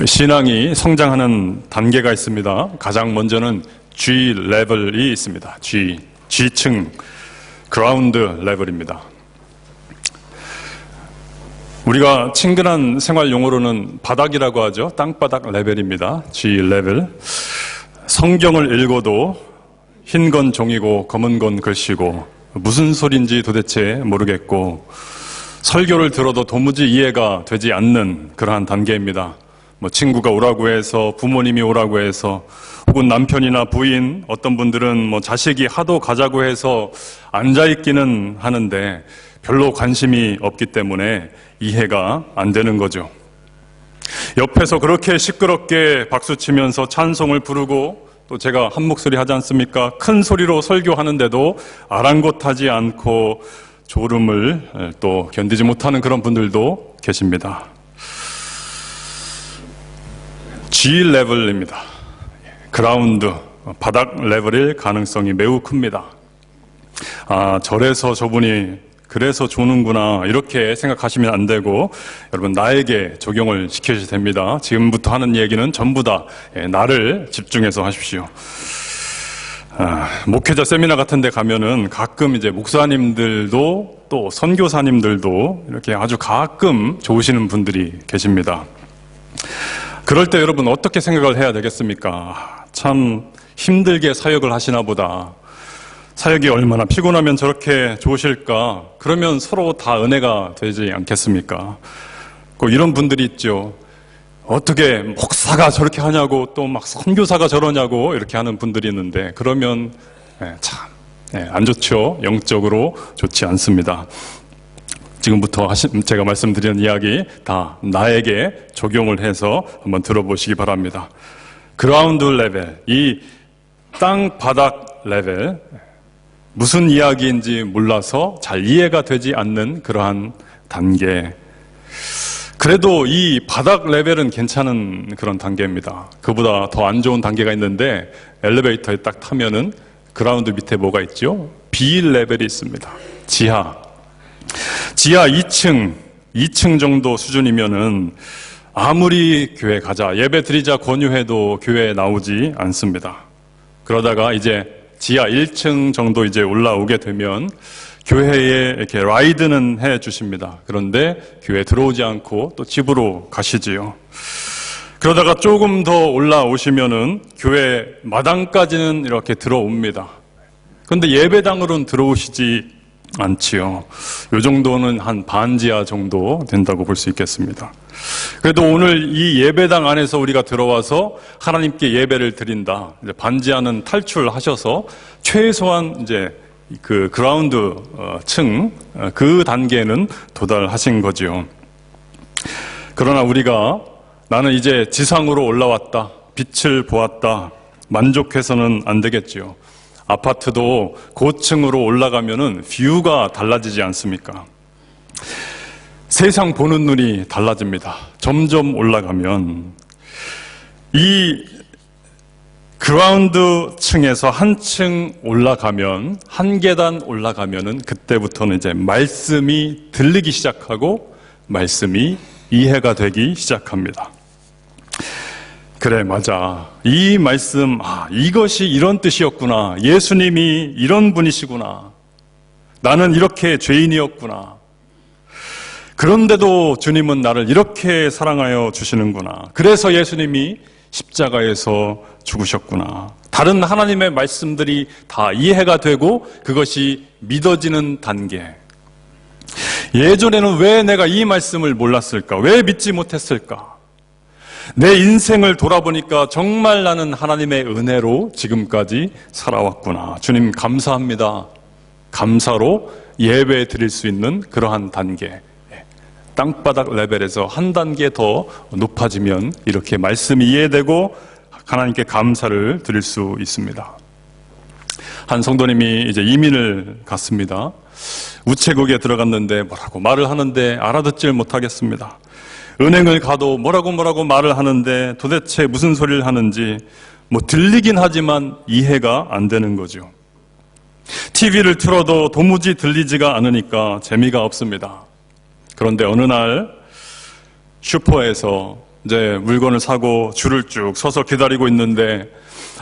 신앙이 성장하는 단계가 있습니다. 가장 먼저는 G 레벨이 있습니다. G층, 그라운드 레벨입니다. 우리가 친근한 생활 용어로는 바닥이라고 하죠. 땅바닥 레벨입니다. G 레벨. 성경을 읽어도 흰 건 종이고 검은 건 글씨고 무슨 소린지 도대체 모르겠고 설교를 들어도 도무지 이해가 되지 않는 그러한 단계입니다. 친구가 오라고 해서, 부모님이 오라고 해서, 혹은 남편이나 부인, 어떤 분들은 자식이 하도 가자고 해서 앉아있기는 하는데 별로 관심이 없기 때문에 이해가 안 되는 거죠. 옆에서 그렇게 시끄럽게 박수치면서 찬송을 부르고 또 제가 한 목소리 하지 않습니까? 큰 소리로 설교하는데도 아랑곳하지 않고 졸음을 또 견디지 못하는 그런 분들도 계십니다. G 레벨입니다. 그라운드, 바닥 레벨일 가능성이 매우 큽니다. 저래서 저분이 그래서 조는구나 이렇게 생각하시면 안 되고 여러분 나에게 적용을 시키셔야 됩니다. 지금부터 하는 얘기는 전부 다 나를 집중해서 하십시오. 목회자 세미나 같은 데 가면은 가끔 이제 목사님들도 또 선교사님들도 이렇게 아주 가끔 좋으시는 분들이 계십니다. 그럴 때 여러분 어떻게 생각을 해야 되겠습니까? 참 힘들게 사역을 하시나 보다. 사역이 얼마나 피곤하면 저렇게 좋으실까? 그러면 서로 다 은혜가 되지 않겠습니까? 꼭 이런 분들이 있죠. 어떻게 목사가 저렇게 하냐고 또 막 선교사가 저러냐고 이렇게 하는 분들이 있는데 그러면 참 안 좋죠. 영적으로 좋지 않습니다. 지금부터 제가 말씀드리는 이야기 다 나에게 적용을 해서 한번 들어보시기 바랍니다. 그라운드 레벨, 이 땅 바닥 레벨, 무슨 이야기인지 몰라서 잘 이해가 되지 않는 그러한 단계. 그래도 이 바닥 레벨은 괜찮은 그런 단계입니다. 그보다 더 안 좋은 단계가 있는데 엘리베이터에 딱 타면은 그라운드 밑에 뭐가 있죠? B 레벨이 있습니다. 지하 2층 정도 수준이면은 아무리 교회 가자, 예배 드리자 권유해도 교회에 나오지 않습니다. 그러다가 이제 지하 1층 정도 이제 올라오게 되면 교회에 이렇게 라이드는 해 주십니다. 그런데 교회에 들어오지 않고 또 집으로 가시지요. 그러다가 조금 더 올라오시면은 교회 마당까지는 이렇게 들어옵니다. 그런데 예배당으로는 들어오시지 않지요. 이 정도는 한 반지하 정도 된다고 볼 수 있겠습니다. 그래도 오늘 이 예배당 안에서 우리가 들어와서 하나님께 예배를 드린다. 이제 반지하는 탈출하셔서 최소한 이제 그 그라운드 층, 그 단계는 도달하신 거죠. 그러나 우리가 나는 이제 지상으로 올라왔다, 빛을 보았다, 만족해서는 안 되겠지요. 아파트도 고층으로 올라가면은 뷰가 달라지지 않습니까? 세상 보는 눈이 달라집니다. 점점 올라가면 이 그라운드 층에서 한층 올라가면, 한 계단 올라가면은 그때부터는 이제 말씀이 들리기 시작하고 말씀이 이해가 되기 시작합니다. 그래, 맞아. 이 말씀, 이것이 이런 뜻이었구나. 예수님이 이런 분이시구나. 나는 이렇게 죄인이었구나. 그런데도 주님은 나를 이렇게 사랑하여 주시는구나. 그래서 예수님이 십자가에서 죽으셨구나. 다른 하나님의 말씀들이 다 이해가 되고 그것이 믿어지는 단계. 예전에는 왜 내가 이 말씀을 몰랐을까? 왜 믿지 못했을까? 내 인생을 돌아보니까 정말 나는 하나님의 은혜로 지금까지 살아왔구나. 주님 감사합니다. 감사로 예배 드릴 수 있는 그러한 단계. 땅바닥 레벨에서 한 단계 더 높아지면 이렇게 말씀이 이해되고 하나님께 감사를 드릴 수 있습니다. 한 성도님이 이제 이민을 갔습니다. 우체국에 들어갔는데 뭐라고 말을 하는데 알아듣질 못하겠습니다. 은행을 가도 뭐라고 말을 하는데 도대체 무슨 소리를 하는지 들리긴 하지만 이해가 안 되는 거죠. TV를 틀어도 도무지 들리지가 않으니까 재미가 없습니다. 그런데 어느 날 슈퍼에서 이제 물건을 사고 줄을 쭉 서서 기다리고 있는데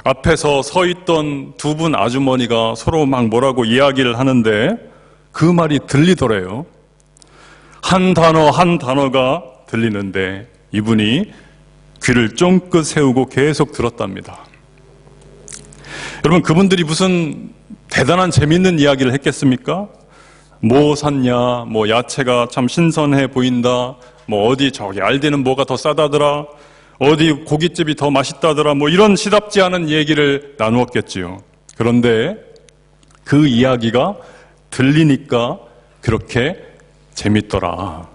앞에서 서 있던 두 분 아주머니가 서로 막 뭐라고 이야기를 하는데 그 말이 들리더래요. 한 단어 한 단어가 들리는데 이분이 귀를 쫑긋 세우고 계속 들었답니다. 여러분, 그분들이 무슨 대단한 재밌는 이야기를 했겠습니까? 뭐 샀냐, 뭐 야채가 참 신선해 보인다, 뭐 어디 저기 알디는 뭐가 더 싸다더라, 어디 고깃집이 더 맛있다더라, 뭐 이런 시답지 않은 얘기를 나누었겠지요. 그런데 그 이야기가 들리니까 그렇게 재밌더라.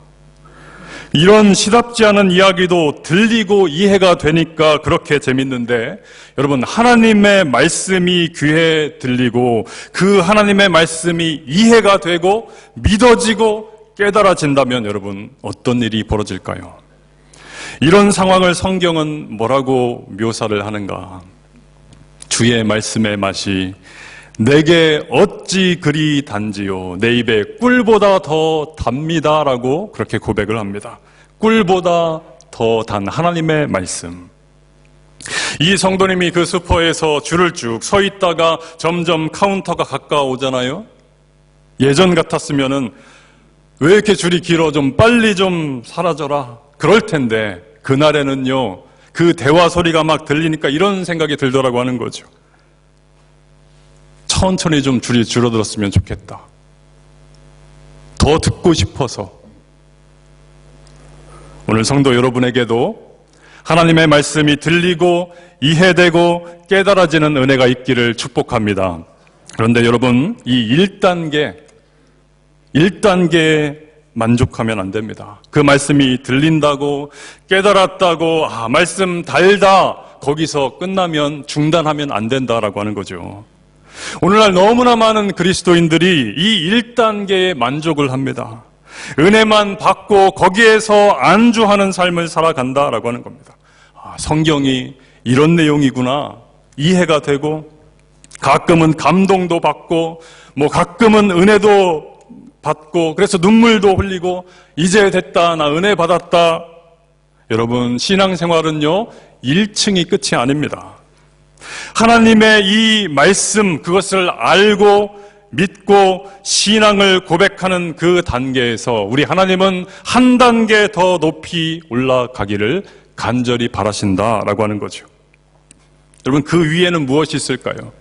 이런 시답지 않은 이야기도 들리고 이해가 되니까 그렇게 재밌는데, 여러분, 하나님의 말씀이 귀에 들리고 그 하나님의 말씀이 이해가 되고 믿어지고 깨달아진다면 여러분, 어떤 일이 벌어질까요? 이런 상황을 성경은 뭐라고 묘사를 하는가? 주의 말씀의 맛이 내게 어찌 그리 단지요, 내 입에 꿀보다 더 답니다라고 그렇게 고백을 합니다. 꿀보다 더 단 하나님의 말씀. 이 성도님이 그 슈퍼에서 줄을 쭉 서 있다가 점점 카운터가 가까워오잖아요. 예전 같았으면은 왜 이렇게 줄이 길어, 좀 빨리 좀 사라져라, 그럴 텐데 그날에는요, 그 대화 소리가 막 들리니까 이런 생각이 들더라고 하는 거죠. 천천히 좀 줄이 줄어들었으면 좋겠다. 더 듣고 싶어서. 오늘 성도 여러분에게도 하나님의 말씀이 들리고 이해되고 깨달아지는 은혜가 있기를 축복합니다. 그런데 여러분, 이 1단계에 만족하면 안 됩니다. 그 말씀이 들린다고 깨달았다고 말씀 달다 거기서 끝나면 중단하면 안 된다라고 하는 거죠. 오늘날 너무나 많은 그리스도인들이 이 1단계에 만족을 합니다. 은혜만 받고 거기에서 안주하는 삶을 살아간다라고 하는 겁니다. 성경이 이런 내용이구나 이해가 되고, 가끔은 감동도 받고, 뭐 가끔은 은혜도 받고, 그래서 눈물도 흘리고, 이제 됐다, 나 은혜 받았다. 여러분, 신앙생활은요 1층이 끝이 아닙니다. 하나님의 이 말씀, 그것을 알고 믿고 신앙을 고백하는 그 단계에서 우리 하나님은 한 단계 더 높이 올라가기를 간절히 바라신다라고 하는 거죠. 여러분, 그 위에는 무엇이 있을까요?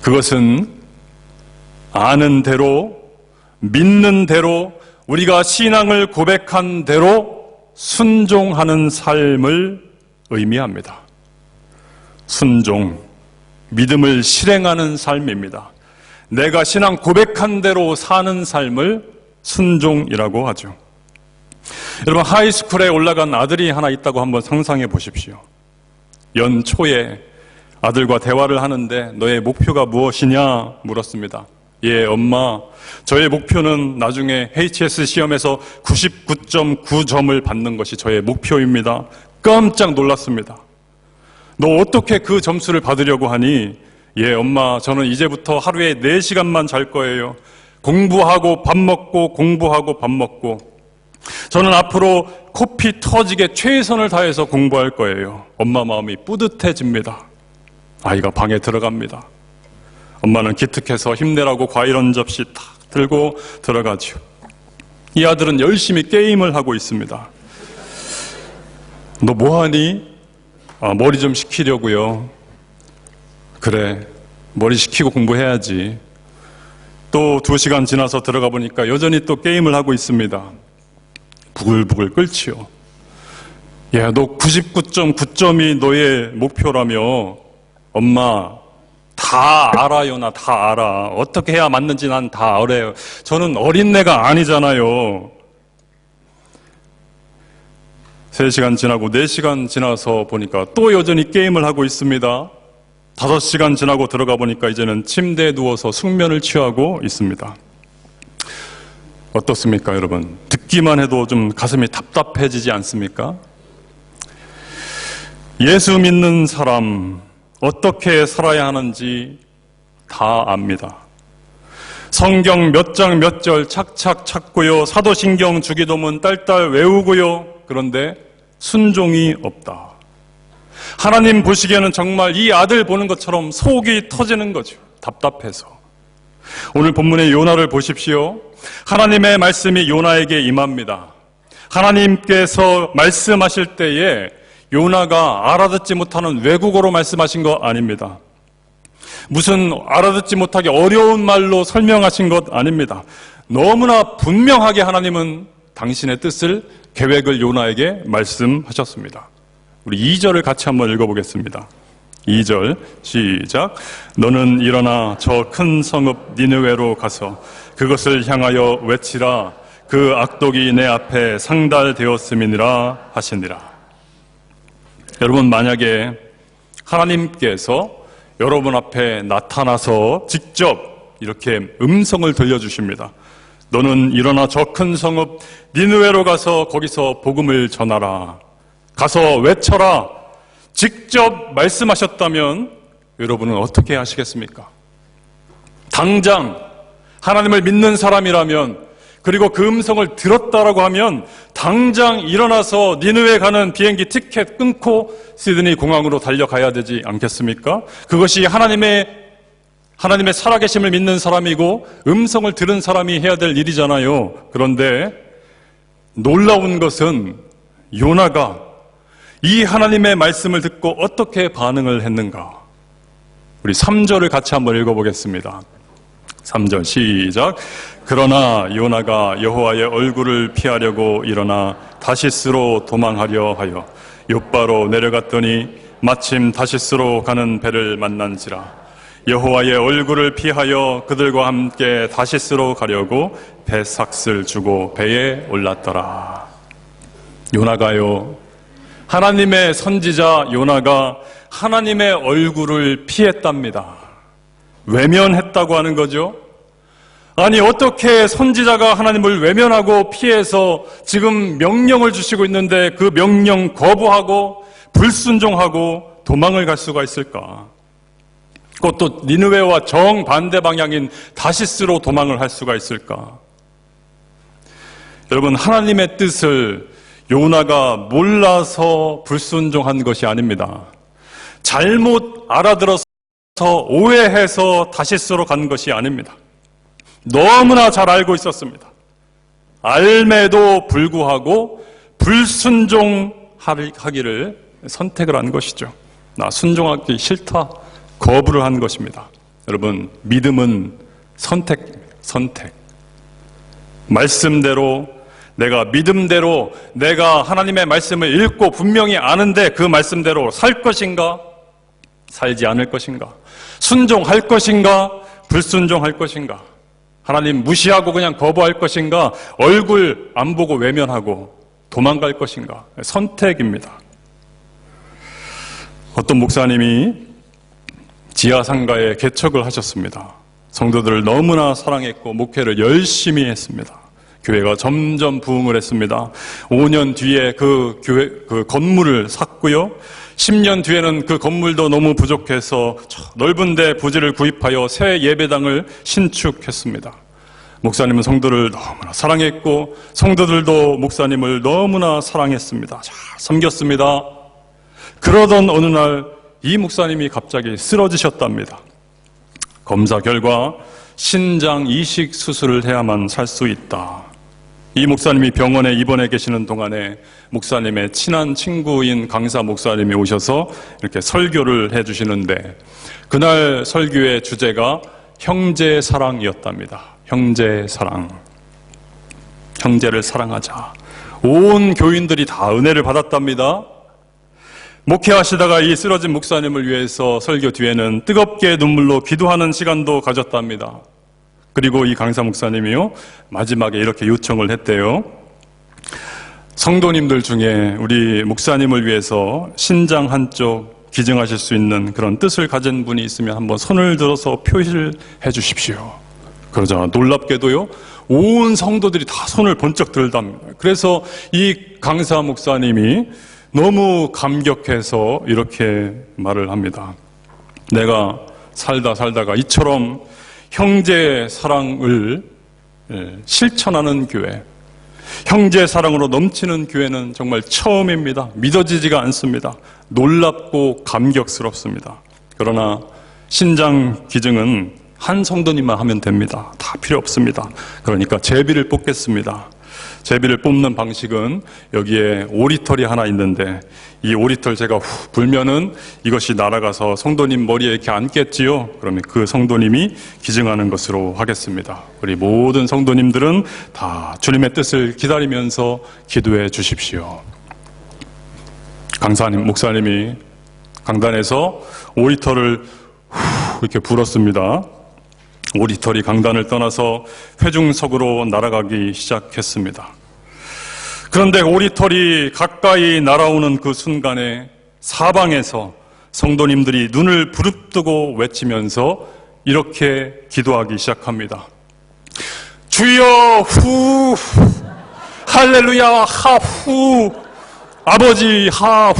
그것은 아는 대로, 믿는 대로, 우리가 신앙을 고백한 대로 순종하는 삶을 의미합니다. 순종, 믿음을 실행하는 삶입니다. 내가 신앙 고백한 대로 사는 삶을 순종이라고 하죠. 여러분, 하이스쿨에 올라간 아들이 하나 있다고 한번 상상해 보십시오. 연초에 아들과 대화를 하는데 너의 목표가 무엇이냐 물었습니다. 예, 엄마, 저의 목표는 나중에 HS 시험에서 99.9점을 받는 것이 저의 목표입니다. 깜짝 놀랐습니다. 너 어떻게 그 점수를 받으려고 하니? 예, 엄마, 저는 이제부터 하루에 4시간만 잘 거예요. 공부하고 밥 먹고 공부하고 밥 먹고. 저는 앞으로 코피 터지게 최선을 다해서 공부할 거예요. 엄마 마음이 뿌듯해집니다. 아이가 방에 들어갑니다. 엄마는 기특해서 힘내라고 과일 한 접시 탁 들고 들어가죠. 이 아들은 열심히 게임을 하고 있습니다. 너 뭐하니? 머리 좀 식히려고요. 그래, 머리 식히고 공부해야지. 또 2시간 지나서 들어가 보니까 여전히 또 게임을 하고 있습니다. 부글부글 끓지요. 야, 너 99.9점이 너의 목표라며. 엄마, 다 알아요. 나 다 알아. 어떻게 해야 맞는지 난 다 알아요. 저는 어린애가 아니잖아요. 3시간 지나고 4시간 지나서 보니까 또 여전히 게임을 하고 있습니다. 5시간 지나고 들어가 보니까 이제는 침대에 누워서 숙면을 취하고 있습니다. 어떻습니까, 여러분? 듣기만 해도 좀 가슴이 답답해지지 않습니까? 예수 믿는 사람, 어떻게 살아야 하는지 다 압니다. 성경 몇 장 몇 절 착착 찾고요. 사도신경 주기도문 딸딸 외우고요. 그런데 순종이 없다. 하나님 보시기에는 정말 이 아들 보는 것처럼 속이 터지는 거죠. 답답해서. 오늘 본문의 요나를 보십시오. 하나님의 말씀이 요나에게 임합니다. 하나님께서 말씀하실 때에 요나가 알아듣지 못하는 외국어로 말씀하신 거 아닙니다. 무슨 알아듣지 못하게 어려운 말로 설명하신 것 아닙니다. 너무나 분명하게 하나님은 당신의 뜻을, 계획을 요나에게 말씀하셨습니다. 우리 2절을 같이 한번 읽어보겠습니다. 2절 시작. 너는 일어나 저 큰 성읍 니느웨로 가서 그것을 향하여 외치라. 그 악독이 내 앞에 상달되었음이니라 하시니라. 여러분, 만약에 하나님께서 여러분 앞에 나타나서 직접 이렇게 음성을 들려주십니다. 너는 일어나 저 큰 성읍 니느웨로 가서 거기서 복음을 전하라. 가서 외쳐라. 직접 말씀하셨다면 여러분은 어떻게 하시겠습니까? 당장 하나님을 믿는 사람이라면, 그리고 그 음성을 들었다라고 하면 당장 일어나서 니느웨 가는 비행기 티켓 끊고 시드니 공항으로 달려가야 되지 않겠습니까? 그것이 하나님의 살아계심을 믿는 사람이고 음성을 들은 사람이 해야 될 일이잖아요. 그런데 놀라운 것은 요나가 이 하나님의 말씀을 듣고 어떻게 반응을 했는가? 우리 3절을 같이 한번 읽어보겠습니다. 3절 시작. 그러나 요나가 여호와의 얼굴을 피하려고 일어나 다시스로 도망하려 하여 욥바로 내려갔더니 마침 다시스로 가는 배를 만난지라. 여호와의 얼굴을 피하여 그들과 함께 다시스로 가려고 배삭을 주고 배에 올랐더라. 요나가요, 하나님의 선지자 요나가 하나님의 얼굴을 피했답니다. 외면했다고 하는 거죠. 아니, 어떻게 선지자가 하나님을 외면하고 피해서 지금 명령을 주시고 있는데 그 명령 거부하고 불순종하고 도망을 갈 수가 있을까? 그것도 니느웨와 정반대 방향인 다시스로 도망을 할 수가 있을까? 여러분, 하나님의 뜻을 요나가 몰라서 불순종한 것이 아닙니다. 잘못 알아들어서 오해해서 다시스로 간 것이 아닙니다. 너무나 잘 알고 있었습니다. 알매도 불구하고 불순종하기를 선택을 한 것이죠. 나 순종하기 싫다, 거부를 한 것입니다. 여러분, 믿음은 선택. 말씀대로, 내가 믿음대로, 내가 하나님의 말씀을 읽고 분명히 아는데 그 말씀대로 살 것인가, 살지 않을 것인가, 순종할 것인가, 불순종할 것인가, 하나님 무시하고 그냥 거부할 것인가, 얼굴 안 보고 외면하고 도망갈 것인가, 선택입니다. 어떤 목사님이 지하상가에 개척을 하셨습니다. 성도들을 너무나 사랑했고 목회를 열심히 했습니다. 교회가 점점 부흥을 했습니다. 5년 뒤에 그 건물을 샀고요. 10년 뒤에는 그 건물도 너무 부족해서 넓은 데 부지를 구입하여 새 예배당을 신축했습니다. 목사님은 성도를 너무나 사랑했고 성도들도 목사님을 너무나 사랑했습니다. 잘 섬겼습니다. 그러던 어느 날 이 목사님이 갑자기 쓰러지셨답니다. 검사 결과 신장 이식 수술을 해야만 살 수 있다. 이 목사님이 병원에 입원해 계시는 동안에 목사님의 친한 친구인 강사 목사님이 오셔서 이렇게 설교를 해주시는데, 그날 설교의 주제가 형제 사랑이었답니다. 형제 사랑. 형제를 사랑하자. 온 교인들이 다 은혜를 받았답니다. 목회하시다가 이 쓰러진 목사님을 위해서 설교 뒤에는 뜨겁게 눈물로 기도하는 시간도 가졌답니다. 그리고 이 강사 목사님이요, 마지막에 이렇게 요청을 했대요. 성도님들 중에 우리 목사님을 위해서 신장 한쪽 기증하실 수 있는 그런 뜻을 가진 분이 있으면 한번 손을 들어서 표시를 해 주십시오. 그러자 놀랍게도요, 온 성도들이 다 손을 번쩍 들답니다. 그래서 이 강사 목사님이 너무 감격해서 이렇게 말을 합니다. 내가 살다가 이처럼 형제 사랑을 실천하는 교회, 형제 사랑으로 넘치는 교회는 정말 처음입니다. 믿어지지가 않습니다. 놀랍고 감격스럽습니다. 그러나 신장 기증은 한 성도님만 하면 됩니다. 다 필요 없습니다. 그러니까 제비를 뽑겠습니다. 제비를 뽑는 방식은 여기에 오리털이 하나 있는데 이 오리털 제가 후 불면은 이것이 날아가서 성도님 머리에 이렇게 앉겠지요. 그러면 그 성도님이 기증하는 것으로 하겠습니다. 우리 모든 성도님들은 다 주님의 뜻을 기다리면서 기도해 주십시오. 강사님, 목사님이 강단에서 오리털을 후 이렇게 불었습니다. 오리털이 강단을 떠나서 회중석으로 날아가기 시작했습니다. 그런데 오리털이 가까이 날아오는 그 순간에 사방에서 성도님들이 눈을 부릅뜨고 외치면서 이렇게 기도하기 시작합니다. 주여 후, 할렐루야 하후, 아버지 하후.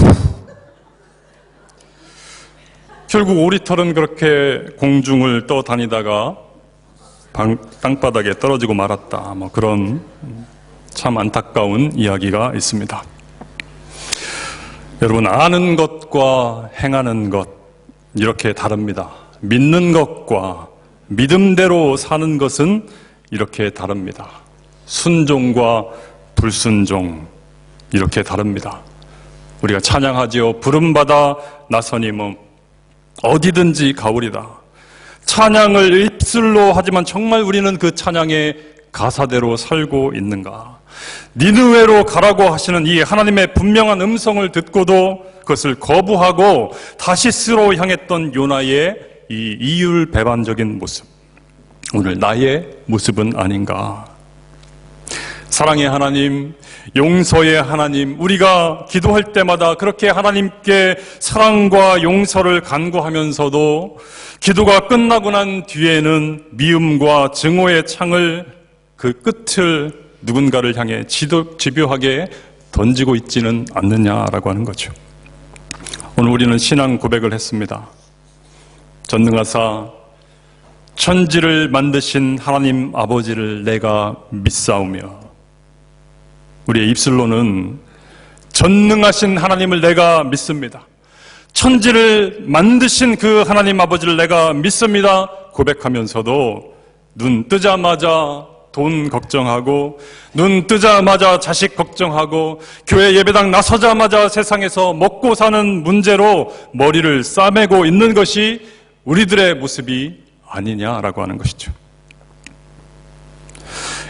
결국 오리털은 그렇게 공중을 떠다니다가 땅바닥에 떨어지고 말았다. 뭐 그런 참 안타까운 이야기가 있습니다. 여러분, 아는 것과 행하는 것 이렇게 다릅니다. 믿는 것과 믿음대로 사는 것은 이렇게 다릅니다. 순종과 불순종 이렇게 다릅니다. 우리가 찬양하지요. 부름받아 나서님은 어디든지 가오리다. 찬양을 입술로 하지만 정말 우리는 그 찬양의 가사대로 살고 있는가? 니느웨로 가라고 하시는 이 하나님의 분명한 음성을 듣고도 그것을 거부하고 다시스로 향했던 요나의 이 이율배반적인 모습, 오늘 나의 모습은 아닌가? 사랑의 하나님, 용서의 하나님, 우리가 기도할 때마다 그렇게 하나님께 사랑과 용서를 간구하면서도 기도가 끝나고 난 뒤에는 미움과 증오의 창을 그 끝을 누군가를 향해 집요하게 던지고 있지는 않느냐라고 하는 거죠. 오늘 우리는 신앙 고백을 했습니다. 전능하사 천지를 만드신 하나님 아버지를 내가 믿사오며, 우리의 입술로는 전능하신 하나님을 내가 믿습니다. 천지를 만드신 그 하나님 아버지를 내가 믿습니다. 고백하면서도 눈 뜨자마자 돈 걱정하고, 눈 뜨자마자 자식 걱정하고, 교회 예배당 나서자마자 세상에서 먹고 사는 문제로 머리를 싸매고 있는 것이 우리들의 모습이 아니냐라고 하는 것이죠.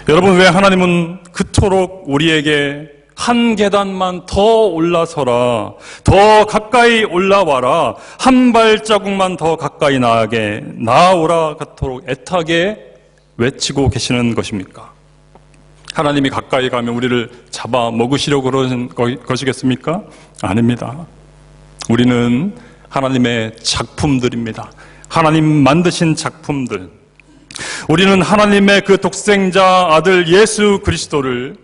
여러분, 왜 하나님은 그토록 우리에게 한 계단만 더 올라서라, 더 가까이 올라와라, 한 발자국만 더 가까이 나아오라 그토록 애타게 외치고 계시는 것입니까? 하나님이 가까이 가면 우리를 잡아먹으시려고 그러는 것이겠습니까? 아닙니다. 우리는 하나님의 작품들입니다. 하나님 만드신 작품들. 우리는 하나님의 그 독생자 아들 예수 그리스도를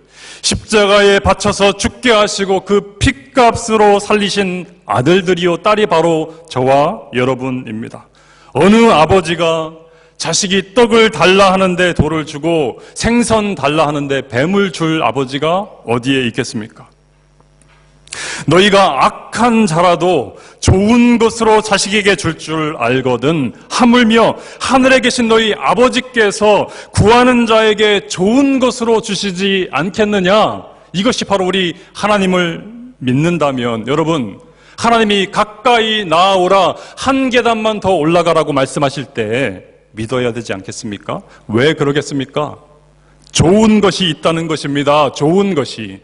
십자가에 바쳐서 죽게 하시고 그 핏값으로 살리신 아들들이요 딸이 바로 저와 여러분입니다. 어느 아버지가 자식이 떡을 달라 하는데 돌을 주고 생선 달라 하는데 뱀을 줄 아버지가 어디에 있겠습니까? 너희가 악한 자라도 좋은 것으로 자식에게 줄 줄 알거든 하물며 하늘에 계신 너희 아버지께서 구하는 자에게 좋은 것으로 주시지 않겠느냐? 이것이 바로 우리 하나님을 믿는다면, 여러분, 하나님이 가까이 나아오라, 한 계단만 더 올라가라고 말씀하실 때 믿어야 되지 않겠습니까? 왜 그러겠습니까? 좋은 것이 있다는 것입니다. 좋은 것이.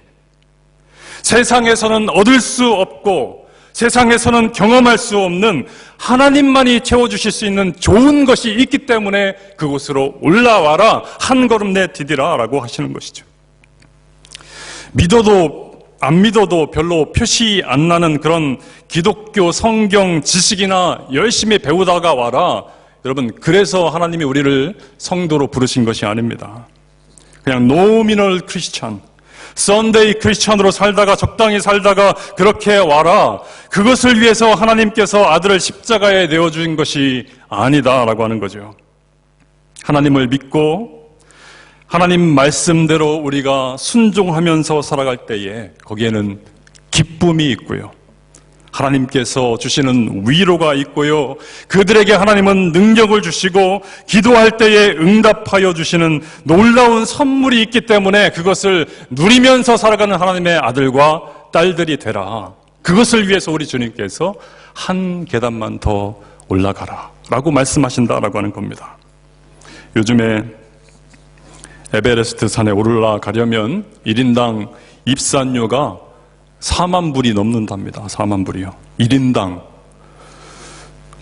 세상에서는 얻을 수 없고 세상에서는 경험할 수 없는 하나님만이 채워주실 수 있는 좋은 것이 있기 때문에 그곳으로 올라와라, 한 걸음 내디디라 라고 하시는 것이죠. 믿어도 안 믿어도 별로 표시 안 나는 그런 기독교 성경 지식이나 열심히 배우다가 와라. 여러분, 그래서 하나님이 우리를 성도로 부르신 것이 아닙니다. 그냥 노미널 크리스찬, 썬데이 크리스찬으로 살다가 적당히 살다가 그렇게 와라. 그것을 위해서 하나님께서 아들을 십자가에 내어주신 것이 아니다라고 하는 거죠. 하나님을 믿고 하나님 말씀대로 우리가 순종하면서 살아갈 때에 거기에는 기쁨이 있고요. 하나님께서 주시는 위로가 있고요. 그들에게 하나님은 능력을 주시고 기도할 때에 응답하여 주시는 놀라운 선물이 있기 때문에 그것을 누리면서 살아가는 하나님의 아들과 딸들이 되라. 그것을 위해서 우리 주님께서 한 계단만 더 올라가라 라고 말씀하신다라고 하는 겁니다. 요즘에 에베레스트 산에 올라가려면 1인당 입산료가 4만 불이 넘는답니다. 4만 불이요. 1인당.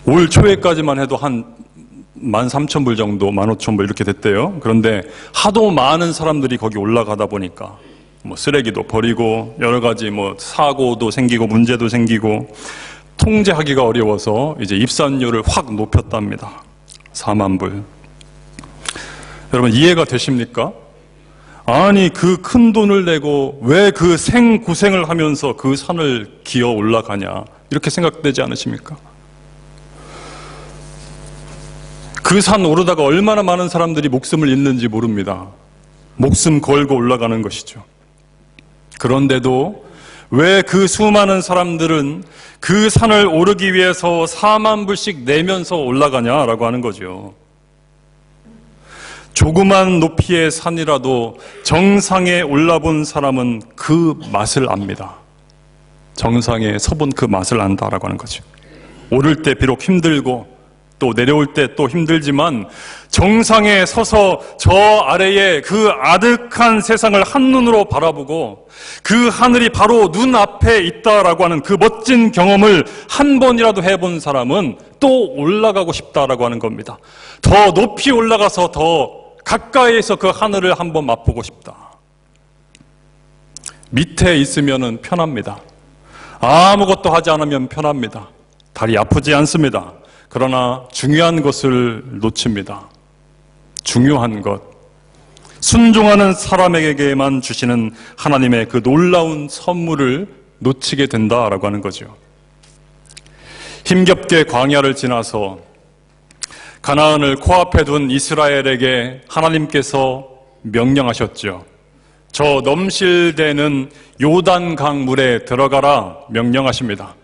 올 초에까지만 해도 한 13,000불 정도, 15,000불 이렇게 됐대요. 그런데 하도 많은 사람들이 거기 올라가다 보니까 쓰레기도 버리고 여러 가지 사고도 생기고 문제도 생기고 통제하기가 어려워서 이제 입산료를 확 높였답니다. 4만 불. 여러분 이해가 되십니까? 아니 그 큰 돈을 내고 왜 그 생고생을 하면서 그 산을 기어 올라가냐 이렇게 생각되지 않으십니까? 그 산 오르다가 얼마나 많은 사람들이 목숨을 잃는지 모릅니다. 목숨 걸고 올라가는 것이죠. 그런데도 왜 그 수많은 사람들은 그 산을 오르기 위해서 4만 불씩 내면서 올라가냐라고 하는 거죠. 조그만 높이의 산이라도 정상에 올라본 사람은 그 맛을 압니다. 정상에 서본 그 맛을 안다라고 하는 거죠. 오를 때 비록 힘들고 또 내려올 때 또 힘들지만 정상에 서서 저 아래에 그 아득한 세상을 한눈으로 바라보고 그 하늘이 바로 눈앞에 있다라고 하는 그 멋진 경험을 한 번이라도 해본 사람은 또 올라가고 싶다라고 하는 겁니다. 더 높이 올라가서 더 가까이에서 그 하늘을 한번 맛보고 싶다. 밑에 있으면 편합니다. 아무것도 하지 않으면 편합니다. 다리 아프지 않습니다. 그러나 중요한 것을 놓칩니다. 중요한 것. 순종하는 사람에게만 주시는 하나님의 그 놀라운 선물을 놓치게 된다라고 하는 거죠. 힘겹게 광야를 지나서 가나안을 코앞에 둔 이스라엘에게 하나님께서 명령하셨죠. 저 넘실대는 요단강 물에 들어가라 명령하십니다.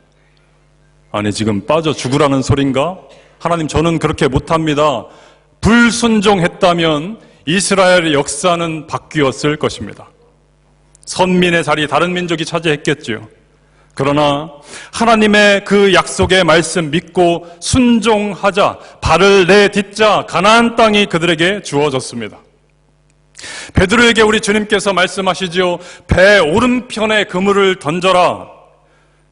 아니 지금 빠져 죽으라는 소린가? 하나님 저는 그렇게 못합니다. 불순종했다면 이스라엘의 역사는 바뀌었을 것입니다. 선민의 자리 다른 민족이 차지했겠죠. 그러나 하나님의 그 약속의 말씀 믿고 순종하자 발을 내딛자 가나안 땅이 그들에게 주어졌습니다. 베드로에게 우리 주님께서 말씀하시죠. 배 오른편에 그물을 던져라.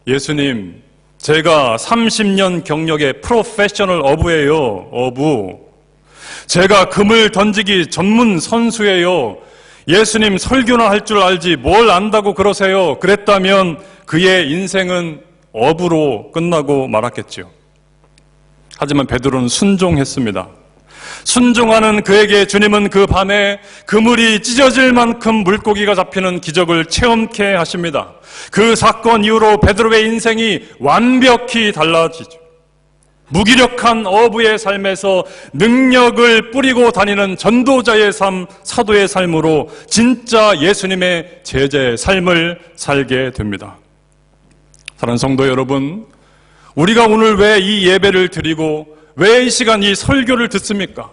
예수님 제가 30년 경력의 프로페셔널 어부예요. 어부. 제가 그물 던지기 전문 선수예요. 예수님 설교나 할 줄 알지 뭘 안다고 그러세요. 그랬다면 그의 인생은 어부로 끝나고 말았겠죠. 하지만 베드로는 순종했습니다. 순종하는 그에게 주님은 그 밤에 그물이 찢어질 만큼 물고기가 잡히는 기적을 체험케 하십니다. 그 사건 이후로 베드로의 인생이 완벽히 달라지죠. 무기력한 어부의 삶에서 능력을 뿌리고 다니는 전도자의 삶, 사도의 삶으로 진짜 예수님의 제자의 삶을 살게 됩니다. 사랑하는 성도 여러분, 우리가 오늘 왜 이 예배를 드리고 왜 이 시간 이 설교를 듣습니까?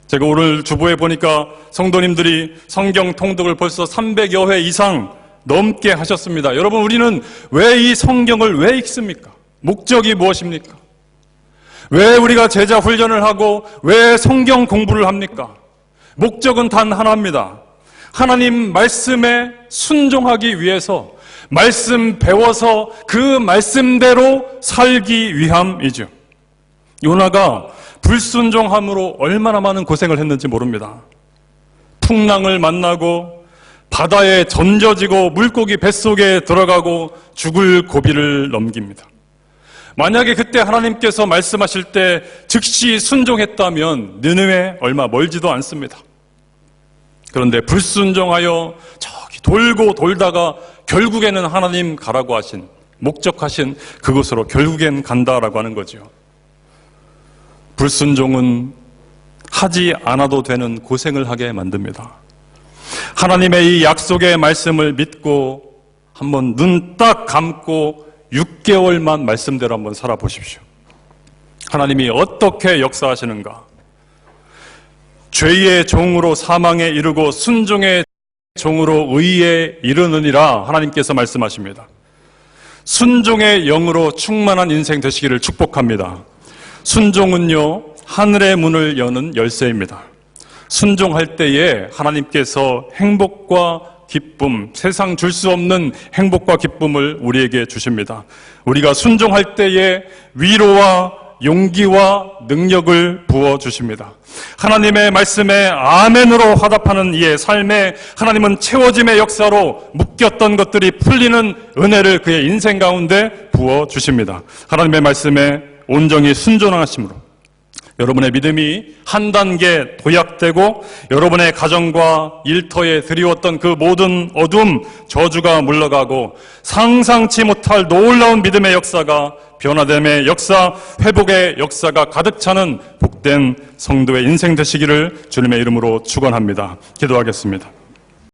제가 오늘 주보에 보니까 성도님들이 성경 통독을 벌써 300여 회 이상 넘게 하셨습니다. 여러분 우리는 왜 이 성경을 왜 읽습니까? 목적이 무엇입니까? 왜 우리가 제자 훈련을 하고 왜 성경 공부를 합니까? 목적은 단 하나입니다. 하나님 말씀에 순종하기 위해서 말씀 배워서 그 말씀대로 살기 위함이죠. 요나가 불순종함으로 얼마나 많은 고생을 했는지 모릅니다. 풍랑을 만나고 바다에 던져지고 물고기 뱃속에 들어가고 죽을 고비를 넘깁니다. 만약에 그때 하나님께서 말씀하실 때 즉시 순종했다면 느느웨 얼마 멀지도 않습니다. 그런데 불순종하여 저기 돌고 돌다가 결국에는 하나님 가라고 하신 목적하신 그곳으로 결국엔 간다라고 하는 거죠. 불순종은 하지 않아도 되는 고생을 하게 만듭니다. 하나님의 이 약속의 말씀을 믿고 한번 눈 딱 감고 6개월만 말씀대로 한번 살아보십시오. 하나님이 어떻게 역사하시는가? 죄의 종으로 사망에 이르고 순종의 종으로 의에 이르느니라 하나님께서 말씀하십니다. 순종의 영으로 충만한 인생 되시기를 축복합니다. 순종은요, 하늘의 문을 여는 열쇠입니다. 순종할 때에 하나님께서 행복과 기쁨, 세상 줄 수 없는 행복과 기쁨을 우리에게 주십니다. 우리가 순종할 때에 위로와 용기와 능력을 부어주십니다. 하나님의 말씀에 아멘으로 화답하는 이의 삶에 하나님은 채워짐의 역사로 묶였던 것들이 풀리는 은혜를 그의 인생 가운데 부어주십니다. 하나님의 말씀에 온전히 순종하심으로 여러분의 믿음이 한 단계 도약되고 여러분의 가정과 일터에 드리웠던 그 모든 어둠, 저주가 물러가고 상상치 못할 놀라운 믿음의 역사가 변화됨의 역사, 회복의 역사가 가득 차는 복된 성도의 인생 되시기를 주님의 이름으로 축원합니다. 기도하겠습니다.